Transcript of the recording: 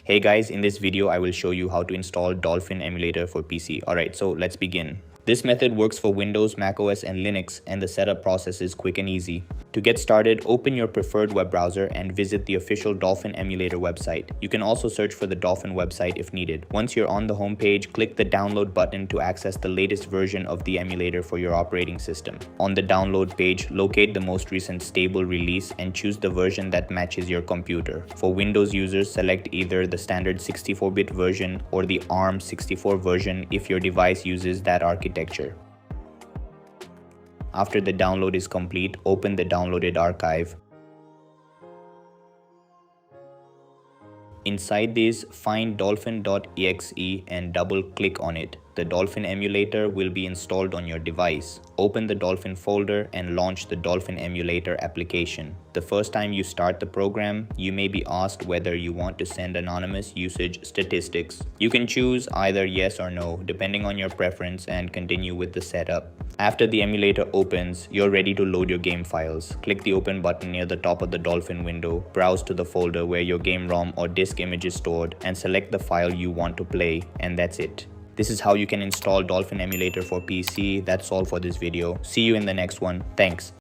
Hey guys, in this video I will show you how to install Dolphin Emulator for PC. Alright, so let's begin. This method works for Windows, macOS and Linux, and the setup process is quick and easy. To get started, open your preferred web browser and visit the official Dolphin Emulator website. You can also search for the Dolphin website if needed. Once you're on the home page, click the download button to access the latest version of the emulator for your operating system. On the download page, locate the most recent stable release and choose the version that matches your computer. For Windows users, select either the standard 64-bit version or the ARM 64 version if your device uses that architecture. After the download is complete, open the downloaded archive. Inside this, find dolphin.exe and double-click on it. The Dolphin emulator will be installed on your device. Open the Dolphin folder and launch the Dolphin emulator application. The first time you start the program, you may be asked whether you want to send anonymous usage statistics. You can choose either yes or no, depending on your preference, and continue with the setup. After the emulator opens, you're ready to load your game files. Click the open button near the top of the Dolphin window, browse to the folder where your game ROM or disk image is stored, and select the file you want to play, and that's it. This is how you can install Dolphin Emulator for PC. That's all for this video. See you in the next one. Thanks.